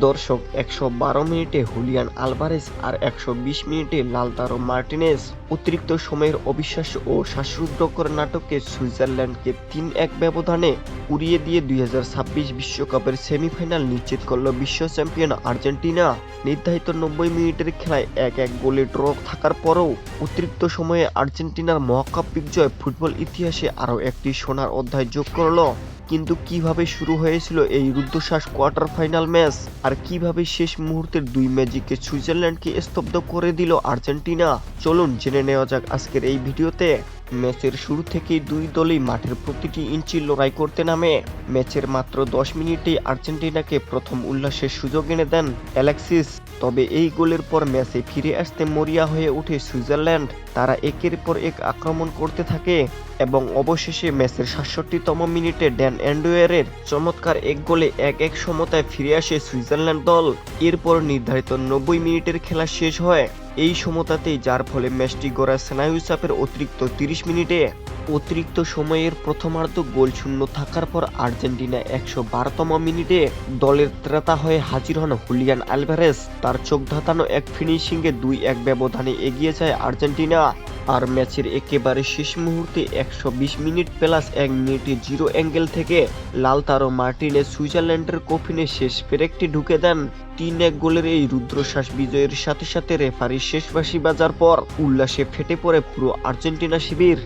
দর্শক ১১২ মিনিটে Julian Alvarez আর ১২০ মিনিটে লাউতারো মার্টিনেজ অতিরিক্ত সময়ের অবিশ্বাস্য ও শ্বাসরুদ্ধকর নাটকে সুইজারল্যান্ডকে ৩-১ ব্যবধানে উড়িয়ে দিয়ে ২০২৬ বিশ্বকাপের সেমিফাইনাল নিশ্চিত করল বিশ্ব চ্যাম্পিয়ন আর্জেন্টিনা। নির্ধারিত ৯০ মিনিটের খেলায় ১-১ গোলে ড্র থাকার পরও অতিরিক্ত সময়ে আর্জেন্টিনার মহাকাপ বিজয় ফুটবল ইতিহাসে আরও একটি সোনার অধ্যায় যোগ করল। কিন্তু কিভাবে শুরু হয়েছিল এই রুদ্ধশ্বাস কোয়ার্টার ফাইনাল ম্যাচ, আর কিভাবে শেষ মুহূর্তের দুই ম্যাজিকে সুইজারল্যান্ডকে স্তব্ধ করে দিল আর্জেন্টিনা, চলুন জেনে নেওয়া যাক আজকের এই ভিডিওতে। ম্যাচের শুরু থেকেই দুই দলই মাঠের প্রতিটি ইঞ্চি লড়াই করতে নামে। ম্যাচের মাত্র ১০ মিনিটেই আর্জেন্টিনাকে প্রথম উল্লাসের সুযোগ এনে দেন অ্যালেক্সিস। তবে এই গোলের পর ম্যাচে ফিরে আসতে মরিয়া হয়ে ওঠে সুইজারল্যান্ড। তারা একের পর এক আক্রমণ করতে থাকে এবং অবশেষে ম্যাচের ৬৭তম মিনিটে ড্যান অ্যান্ডোয়ারের চমৎকার এক গোলে ১-১ সমতায় ফিরে আসে সুইজারল্যান্ড দল। এরপর নির্ধারিত ৯০ মিনিটের খেলা শেষ হয় এই সমতাতেই, যার ফলে ম্যাচটি গড়ায় স্নায়ু চাপের অতিরিক্ত ৩০ মিনিটে। অতিরিক্ত সময়ের প্রথমার্ধ গোলশূন্য থাকার পর আর্জেন্টিনা ১১২তম মিনিটে দলের ত্রেতা হয়ে হাজির হন হুলিয়ান আলভারেজ। তার চোখ ধাঁধানো এক ফিনিশিংয়ে ২-১ ব্যবধানে এগিয়ে যায় আর্জেন্টিনা। আর ম্যাচের একেবারে শেষ মুহূর্তে ১২০ মিনিট প্লাস ১ মিনিটে জিরো অ্যাঙ্গেল থেকে লাউতারো মার্টিনেজ সুইজারল্যান্ডের কফিনে শেষ পেরেকটি ঢুকে দেন। ৩-১ গোলের এই রুদ্রশ্বাস বিজয়ের সাথে সাথে রেফারির শেষ বাঁশি বাজার পর উল্লাসে ফেটে পড়ে পুরো আর্জেন্টিনা শিবির।